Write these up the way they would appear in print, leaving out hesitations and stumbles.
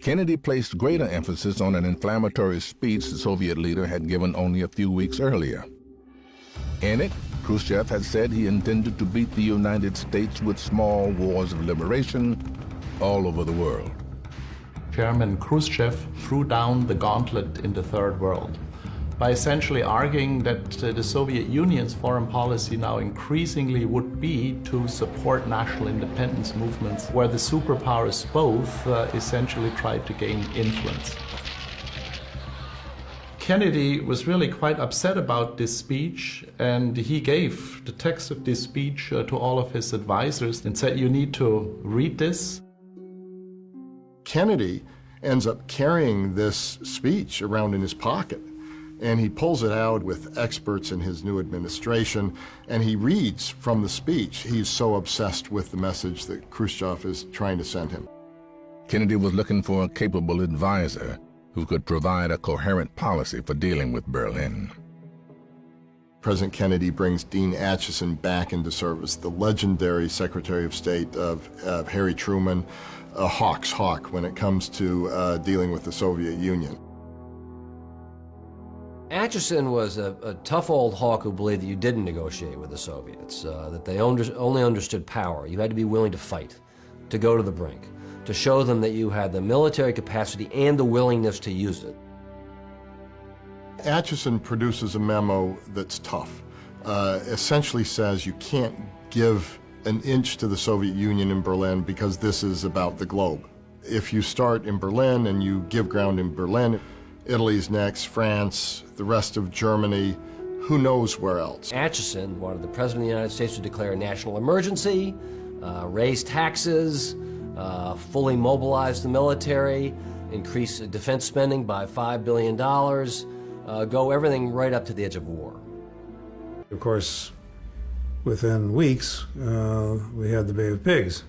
Kennedy placed greater emphasis on an inflammatory speech the Soviet leader had given only a few weeks earlier. In it, Khrushchev had said he intended to beat the United States with small wars of liberation all over the world. Chairman Khrushchev threw down the gauntlet in the Third World by essentially arguing that the Soviet Union's foreign policy now increasingly would be to support national independence movements where the superpowers both essentially tried to gain influence. Kennedy was really quite upset about this speech, and he gave the text of this speech to all of his advisors and said, "You need to read this." Kennedy ends up carrying this speech around in his pocket, and he pulls it out with experts in his new administration, and he reads from the speech. He's so obsessed with the message that Khrushchev is trying to send him. Kennedy was looking for a capable advisor who could provide a coherent policy for dealing with Berlin. President Kennedy brings Dean Acheson back into service, the legendary Secretary of State of Harry Truman, a hawk's hawk when it comes to dealing with the Soviet Union. Acheson was a tough old hawk who believed that you didn't negotiate with the Soviets, that they only understood power. You had to be willing to fight, to go to the brink, to show them that you had the military capacity and the willingness to use it. Acheson produces a memo that's tough. Essentially says you can't give an inch to the Soviet Union in Berlin because this is about the globe. If you start in Berlin and you give ground in Berlin, Italy's next, France, the rest of Germany, who knows where else. Acheson wanted the President of the United States to declare a national emergency, raise taxes, fully mobilize the military, increase defense spending by $5 billion, go everything right up to the edge of war. Of course, within weeks, we had the Bay of Pigs.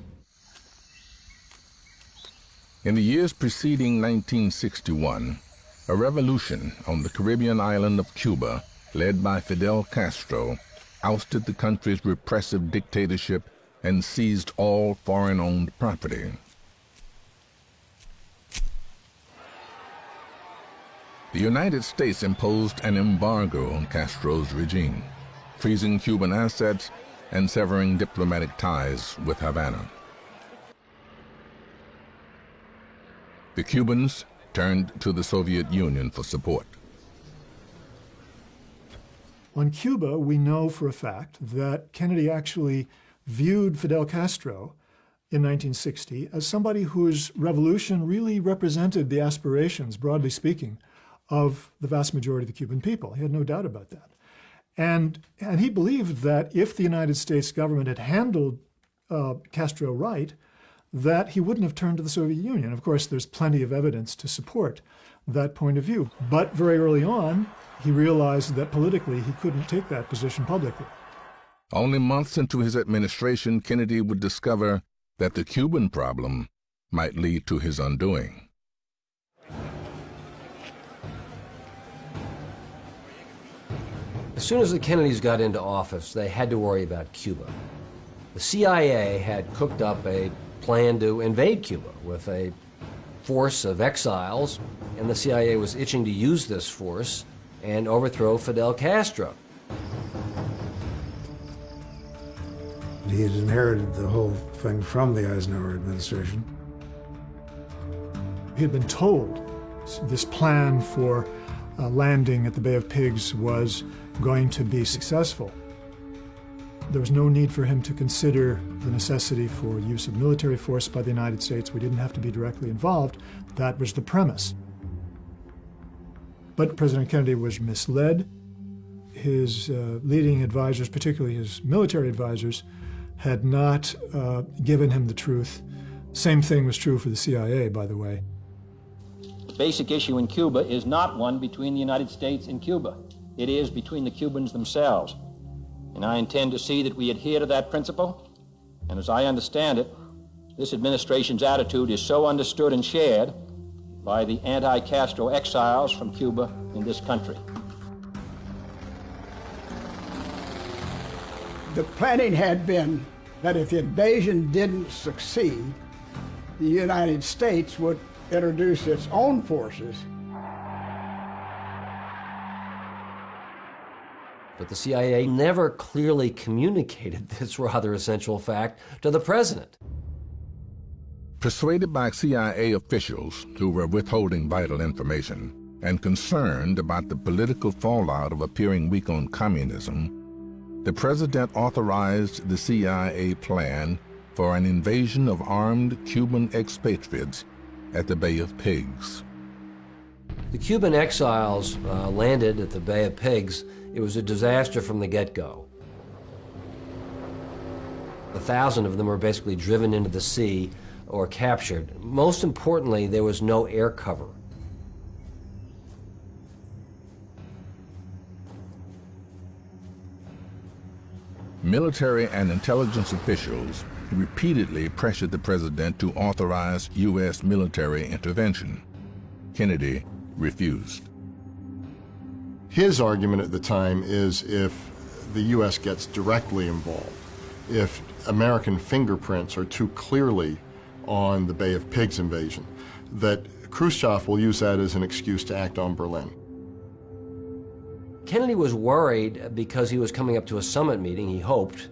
In the years preceding 1961, a revolution on the Caribbean island of Cuba, led by Fidel Castro, ousted the country's repressive dictatorship and seized all foreign-owned property. The United States imposed an embargo on Castro's regime, freezing Cuban assets and severing diplomatic ties with Havana. The Cubans turned to the Soviet Union for support. On Cuba, we know for a fact that Kennedy actually viewed Fidel Castro in 1960 as somebody whose revolution really represented the aspirations, broadly speaking, of the vast majority of the Cuban people. He had no doubt about that. And he believed that if the United States government had handled Castro right, that he wouldn't have turned to the Soviet Union. Of course, there's plenty of evidence to support that point of view. But very early on, he realized that politically he couldn't take that position publicly. Only months into his administration, Kennedy would discover that the Cuban problem might lead to his undoing. As soon as the Kennedys got into office, they had to worry about Cuba. The CIA had cooked up a plan to invade Cuba with a force of exiles, and the CIA was itching to use this force and overthrow Fidel Castro. He had inherited the whole thing from the Eisenhower administration. He had been told this plan for landing at the Bay of Pigs was going to be successful. There was no need for him to consider the necessity for use of military force by the United States. We didn't have to be directly involved. That was the premise. But President Kennedy was misled. His leading advisors, particularly his military advisors, had not given him the truth. Same thing was true for the CIA, by the way. The basic issue in Cuba is not one between the United States and Cuba. It is between the Cubans themselves. And I intend to see that we adhere to that principle. And as I understand it, this administration's attitude is so understood and shared by the anti-Castro exiles from Cuba in this country. The planning had been that if the invasion didn't succeed, the United States would introduce its own forces. But the CIA never clearly communicated this rather essential fact to the president. Persuaded by CIA officials who were withholding vital information and concerned about the political fallout of appearing weak on communism, the president authorized the CIA plan for an invasion of armed Cuban expatriates at the Bay of Pigs. The Cuban exiles landed at the Bay of Pigs. It was a disaster from the get-go. 1,000 of them were basically driven into the sea or captured. Most importantly, there was no air cover. Military and intelligence officials repeatedly pressured the president to authorize U.S. military intervention. Kennedy refused. His argument at the time is if the U.S. gets directly involved, if American fingerprints are too clearly on the Bay of Pigs invasion, that Khrushchev will use that as an excuse to act on Berlin. Kennedy was worried because he was coming up to a summit meeting, he hoped,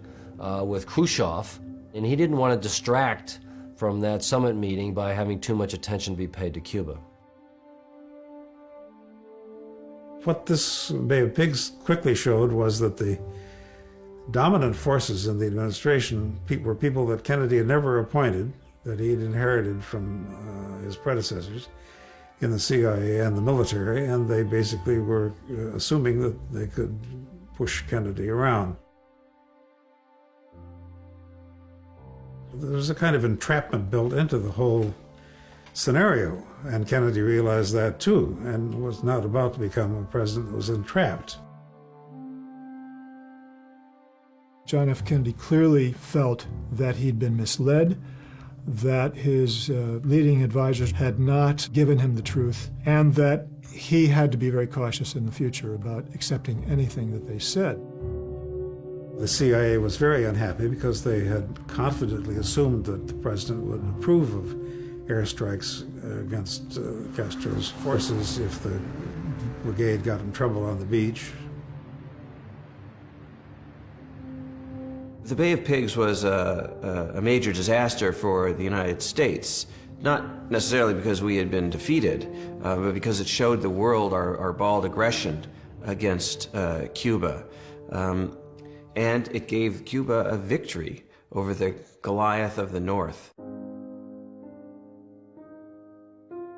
with Khrushchev, and he didn't want to distract from that summit meeting by having too much attention be paid to Cuba. What this Bay of Pigs quickly showed was that the dominant forces in the administration were people that Kennedy had never appointed, that he had inherited from his predecessors in the CIA and the military, and they basically were assuming that they could push Kennedy around. There was a kind of entrapment built into the whole scenario, and Kennedy realized that too, and was not about to become a president that was entrapped. John F. Kennedy clearly felt that he'd been misled, that his leading advisors had not given him the truth, and that he had to be very cautious in the future about accepting anything that they said. The CIA was very unhappy because they had confidently assumed that the president would approve of airstrikes against Castro's forces if the brigade got in trouble on the beach. The Bay of Pigs was a major disaster for the United States, not necessarily because we had been defeated, but because it showed the world our bald aggression against Cuba. And it gave Cuba a victory over the Goliath of the North.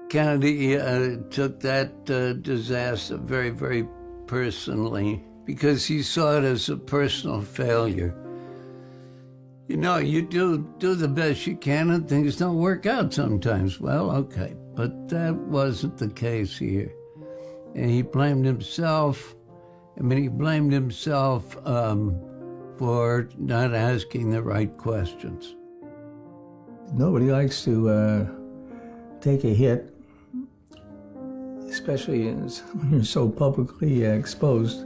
Kennedy took that disaster very, very personally because he saw it as a personal failure. You know, you do the best you can and things don't work out sometimes. Well, okay, but that wasn't the case here. And he blamed himself. I mean, he blamed himself for not asking the right questions. Nobody likes to take a hit, especially when you're so publicly exposed.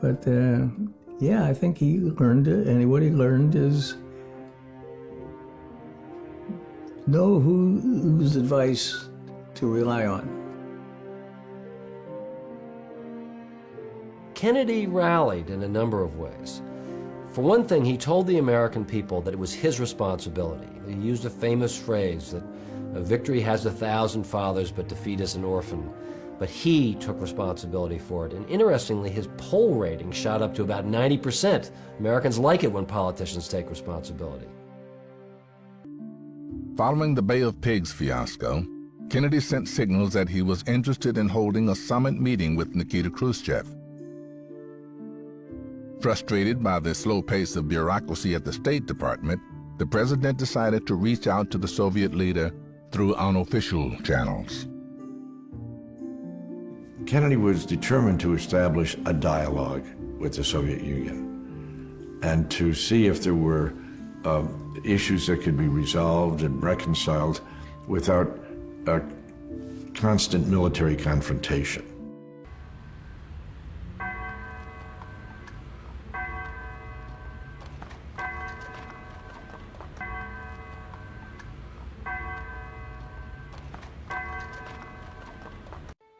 But yeah, I think he learned it, and what he learned is know whose advice to rely on. Kennedy rallied in a number of ways. For one thing, he told the American people that it was his responsibility. He used a famous phrase that a victory has 1,000 fathers, but defeat is an orphan. But he took responsibility for it. And interestingly, his poll rating shot up to about 90%. Americans like it when politicians take responsibility. Following the Bay of Pigs fiasco, Kennedy sent signals that he was interested in holding a summit meeting with Nikita Khrushchev. Frustrated by the slow pace of bureaucracy at the State Department, the president decided to reach out to the Soviet leader through unofficial channels. Kennedy was determined to establish a dialogue with the Soviet Union and to see if there were issues that could be resolved and reconciled without a constant military confrontation.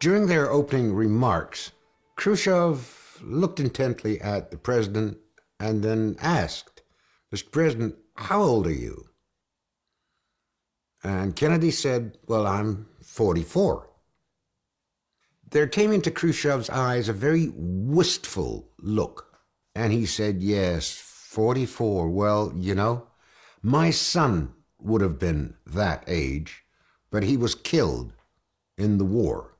During their opening remarks, Khrushchev looked intently at the president and then asked, "Mr. President, how old are you?" And Kennedy said, "Well, I'm 44. There came into Khrushchev's eyes a very wistful look, and he said, "Yes, 44. Well, you know, my son would have been that age, but he was killed in the war."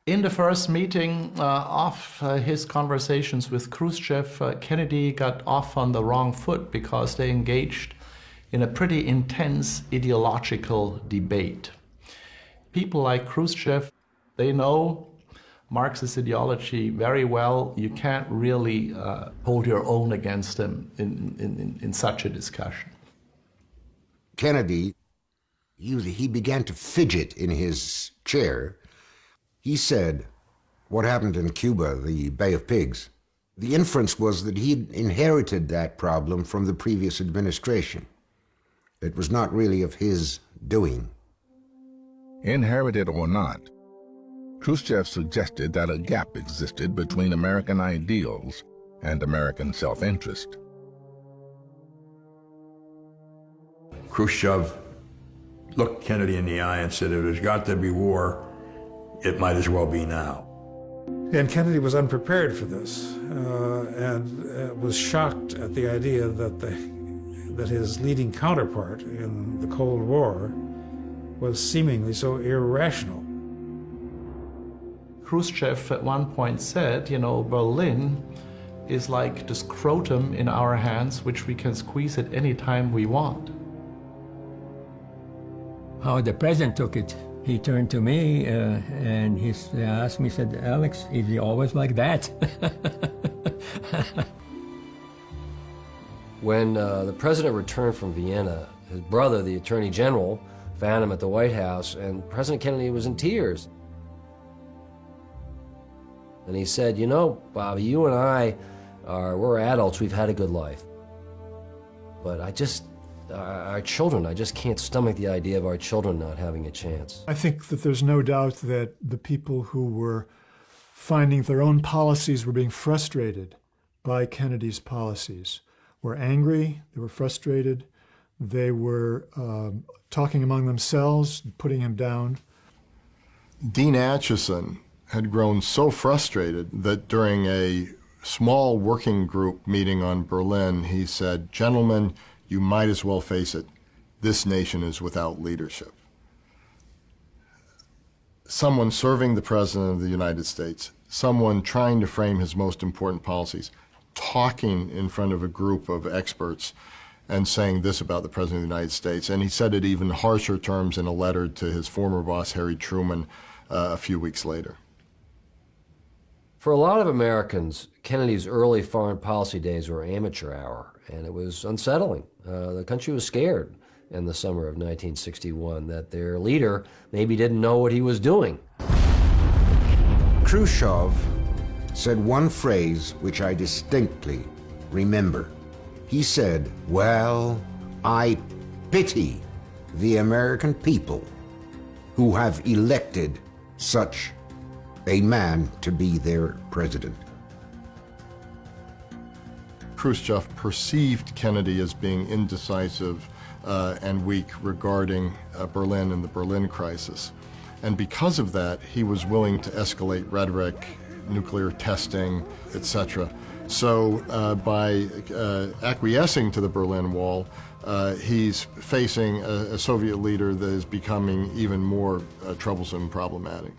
In the first meeting of his conversations with Khrushchev, Kennedy got off on the wrong foot because they engaged in a pretty intense ideological debate. People like Khrushchev, they know Marxist ideology very well. You can't really hold your own against them in such a discussion. Kennedy, he began to fidget in his chair. He said, what happened in Cuba, the Bay of Pigs, the inference was that he'd inherited that problem from the previous administration. It was not really of his doing. Inherited or not, Khrushchev suggested that a gap existed between American ideals and American self-interest. Khrushchev looked Kennedy in the eye and said, "If there's got to be war, it might as well be now." And Kennedy was unprepared for this and was shocked at the idea that his leading counterpart in the Cold War was seemingly so irrational. Khrushchev at one point said, you know, Berlin is like the scrotum in our hands, which we can squeeze at any time we want. How the president took it, he turned to me and he asked me, said, "Alex, is he always like that?" When the president returned from Vienna, his brother, the Attorney General, found him at the White House, and President Kennedy was in tears. And he said, "You know, Bobby, you and I we're adults, we've had a good life. But our children, I just can't stomach the idea of our children not having a chance." I think that there's no doubt that the people who were finding their own policies were being frustrated by Kennedy's policies were angry, they were frustrated, they were talking among themselves, putting him down. Dean Acheson had grown so frustrated that during a small working group meeting on Berlin, he said, "Gentlemen, you might as well face it. This nation is without leadership." Someone serving the President of the United States, someone trying to frame his most important policies, talking in front of a group of experts and saying this about the President of the United States. And he said it even harsher terms in a letter to his former boss, Harry Truman, a few weeks later. For a lot of Americans, Kennedy's early foreign policy days were amateur hour, and it was unsettling. The country was scared in the summer of 1961 that their leader maybe didn't know what he was doing. Khrushchev said one phrase which I distinctly remember. He said, "Well, I pity the American people who have elected such a man to be their president." Khrushchev perceived Kennedy as being indecisive and weak regarding Berlin and the Berlin crisis. And because of that, he was willing to escalate rhetoric, nuclear testing, etc. So by acquiescing to the Berlin Wall, he's facing a Soviet leader that is becoming even more troublesome and problematic.